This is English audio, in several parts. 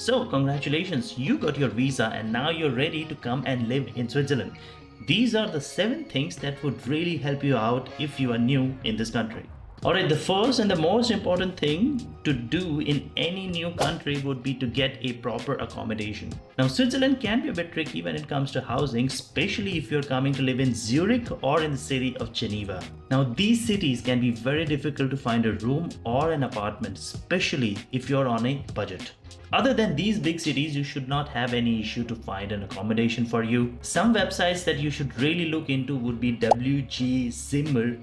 So congratulations, you got your visa and now you're ready to come and live in Switzerland. These are the 7 things that would really help you out if you are new in this country. Alright, the first and the most important thing to do in any new country would be to get a proper accommodation. Now, Switzerland can be a bit tricky when it comes to housing, especially if you're coming to live in Zurich or in the city of Geneva. Now, these cities can be very difficult to find a room or an apartment, especially if you're on a budget. Other than these big cities, you should not have any issue to find an accommodation for you. Some websites that you should really look into would be wgzimmer.ch.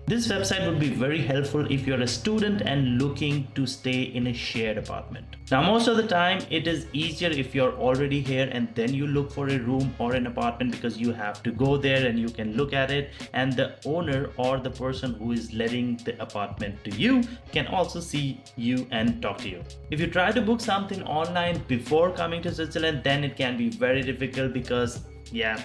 This website would be very helpful if you're a student and looking to stay in a shared apartment. Now, most of the time it is easier if you're already here and then you look for a room or an apartment, because you have to go there and you can look at it, and the owner or the person who is letting the apartment to you can also see you and talk to you. If you try to book something online before coming to Switzerland, then it can be very difficult because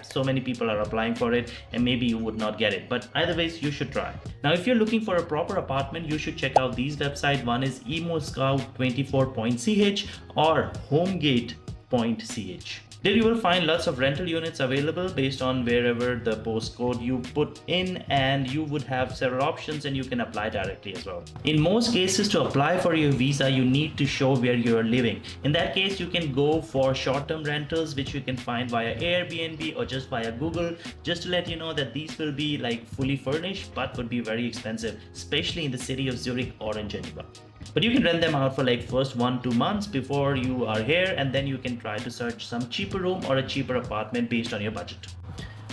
so many people are applying for it and maybe you would not get it, but either ways you should try. Now, if you're looking for a proper apartment, you should check out these websites. One is emoscout24.ch or homegate.ch. There you will find lots of rental units available based on wherever the postcode you put in, and you would have several options and you can apply directly as well. In most cases, to apply for your visa, you need to show where you are living. In that case, you can go for short-term rentals, which you can find via Airbnb or just via Google. Just to let you know that these will be like fully furnished but would be very expensive, especially in the city of Zurich or in Geneva. But you can rent them out for like first 1-2 months before you are here, and then you can try to search some cheaper room or a cheaper apartment based on your budget.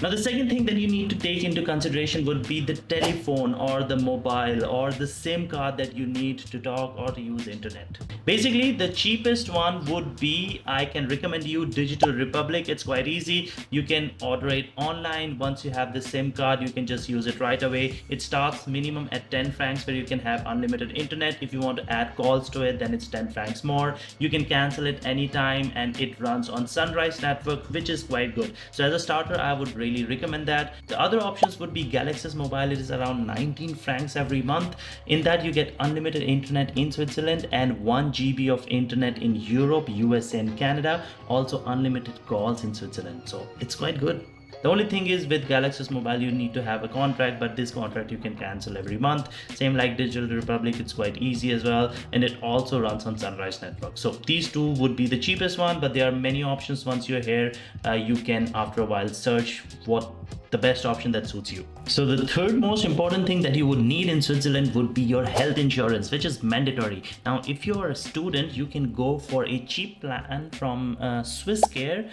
Now, the second thing that you need to take into consideration would be the telephone or the mobile or the SIM card that you need to talk or to use internet. Basically, the cheapest one would be, I can recommend you Digital Republic. It's quite easy. You can order it online. Once you have the SIM card, you can just use it right away. It starts minimum at 10 francs where you can have unlimited internet. If you want to add calls to it, then it's 10 francs more. You can cancel it anytime and it runs on Sunrise network, which is quite good. So as a starter, I would really recommend that. The other options would be Galaxy's Mobile. It is around 19 francs every month. In that, you get unlimited internet in Switzerland and 1 GB of internet in Europe, USA and Canada. Also unlimited calls in Switzerland. So it's quite good. The only thing is, with Galaxy's Mobile, you need to have a contract, but this contract you can cancel every month. Same like Digital Republic, it's quite easy as well, and it also runs on Sunrise Network. So these two would be the cheapest one, but there are many options. Once you're here, you can after a while search what the best option that suits you. So the third most important thing that you would need in Switzerland would be your health insurance, which is mandatory. Now, if you're a student, you can go for a cheap plan from Swisscare,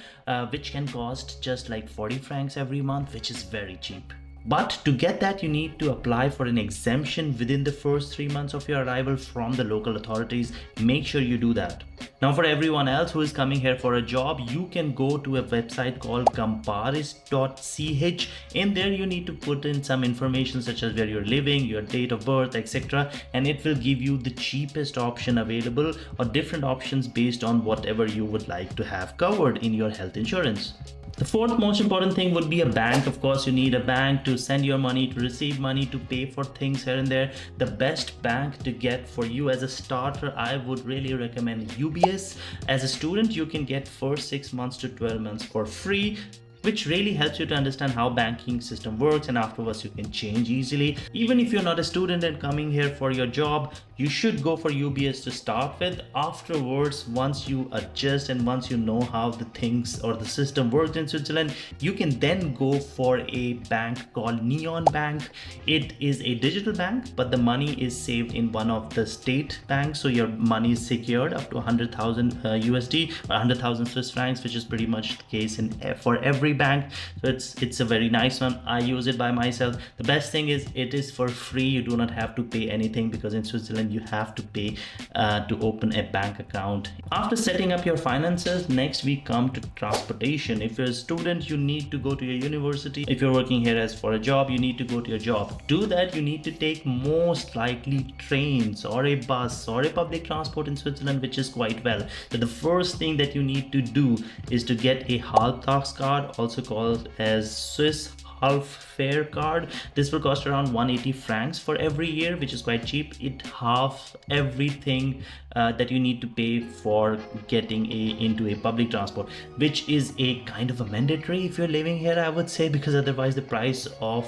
which can cost just like 40 francs every month, which is very cheap. But to get that, you need to apply for an exemption within the first 3 months of your arrival from the local authorities. Make sure you do that. Now, for everyone else who is coming here for a job, you can go to a website called comparis.ch. In there, you need to put in some information such as where you're living, your date of birth, etc. And it will give you the cheapest option available or different options based on whatever you would like to have covered in your health insurance. The fourth most important thing would be a bank. Of course, you need a bank to send your money, to receive money, to pay for things here and there. The best bank to get for you as a starter, I would really recommend UBS. As a student, you can get first 6 months to 12 months for free, which really helps you to understand how banking system works, and afterwards you can change easily. Even if you're not a student and coming here for your job, you should go for UBS to start with. Afterwards, once you adjust and once you know how the things or the system works in Switzerland, you can then go for a bank called Neon Bank. It is a digital bank, but the money is saved in one of the state banks, so your money is secured up to 100,000 USD or 100,000 Swiss francs, which is pretty much the case for every bank. So it's a very nice one. I use it by myself. The best thing is it is for free. You do not have to pay anything, because in Switzerland you have to pay to open a bank account. After setting up your finances, next we come to transportation. If you're a student, you need to go to your university. If you're working here as for a job, you need to go to your job. To do that, you need to take most likely trains or a bus or a public transport in Switzerland, which is quite well. So the first thing that you need to do is to get a Halbtags card, also called as Swiss half fare card. This will cost around 180 francs for every year, which is quite cheap. It half everything that you need to pay for getting into a public transport, which is a kind of a mandatory if you're living here, I would say, because otherwise the price of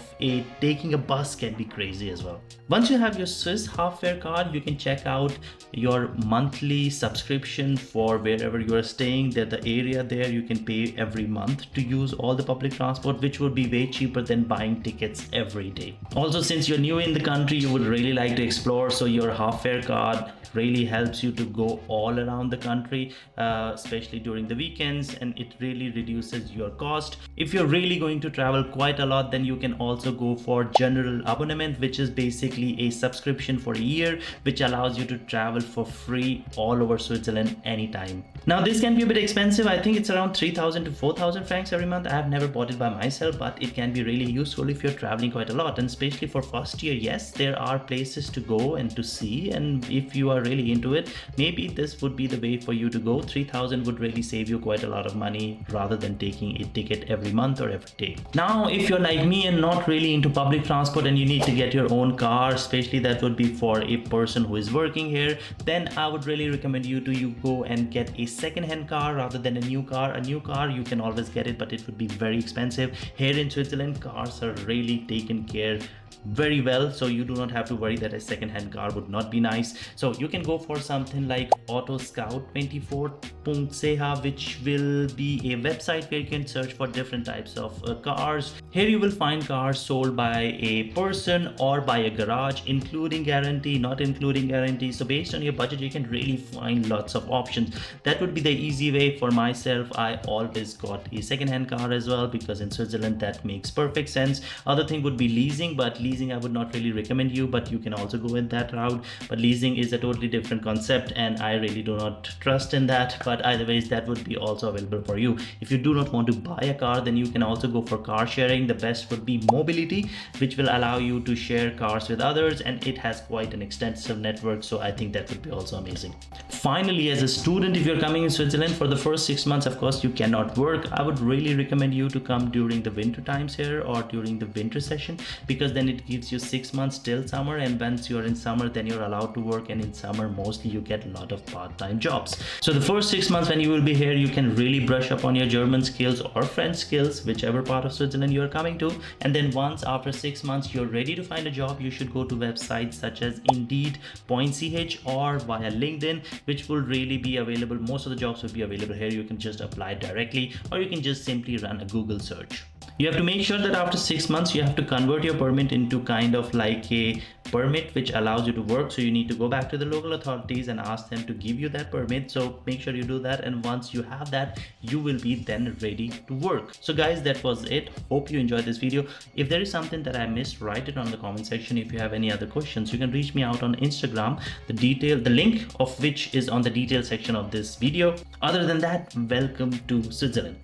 taking a bus can be crazy as well. Once you have your Swiss half fare card, you can check out your monthly subscription for wherever you are staying. That the area there you can pay every month to use all the public transport, which would be way cheaper than buying tickets every day. Also, since you're new in the country, you would really like to explore, so your half fare card really helps you to go all around the country, especially during the weekends, and it really reduces your cost. If you're really going to travel quite a lot, then you can also go for general abonnement, which is basically a subscription for a year, which allows you to travel for free all over Switzerland anytime. Now this can be a bit expensive. I think it's around 3,000 to 4,000 francs every month. I have never bought it by myself, but it can be really useful if you're traveling quite a lot, and especially for first year. Yes, there are places to go and to see, and if you are really into it, maybe this would be the way for you to go. 3,000 would really save you quite a lot of money rather than taking a ticket every month or every day. Now if you're like me and not really into public transport and you need to get your own car, especially that would be for a person who is working here, then I would really recommend you to go and get a second-hand car rather than a new car. A new car you can always get it, but it would be very expensive. Here in Switzerland, cars are really taken care very well, so you do not have to worry that a second-hand car would not be nice. So you can go for something like Auto Scout 24.ch, which will be a website where you can search for different types of cars. Here you will find cars sold by a person or by a garage, including guarantee, not including guarantee. So based on your budget, you can really find lots of options. That would be the easy way. For myself, I always got a second-hand car as well, because in Switzerland that makes perfect sense. Other thing would be leasing, but leasing I would not really recommend you, but you can also go in that route. But leasing is a totally different concept and I really do not trust in that. But either ways, that would be also available for you. If you do not want to buy a car, then you can also go for car sharing. The best would be Mobility, which will allow you to share cars with others, and it has quite an extensive network, so I think that would be also amazing. Finally, as a student, if you're coming in Switzerland for the first 6 months, of course you cannot work. I would really recommend you to come during the winter times here or during the winter session, because then it gives you 6 months till summer, and once you're in summer, then you're allowed to work, and in summer mostly you get a lot of part-time jobs. So the first 6 months when you will be here, you can really brush up on your German skills or French skills, whichever part of Switzerland you're coming to. And then once after 6 months you're ready to find a job, you should go to websites such as Indeed.ch or via LinkedIn, which will really be available. Most of the jobs will be available here. You can just apply directly, or you can just simply run a Google search. You have to make sure that after 6 months you have to convert your permit into kind of like a permit which allows you to work. So you need to go back to the local authorities and ask them to give you that permit. So make sure you do that, and once you have that, you will be then ready to work. So guys, that was it. Hope you enjoyed this video. If there is something that I missed, write it on the comment section. If you have any other questions, you can reach me out on Instagram, the link of which is on the detail section of this video. Other than that, welcome to Switzerland.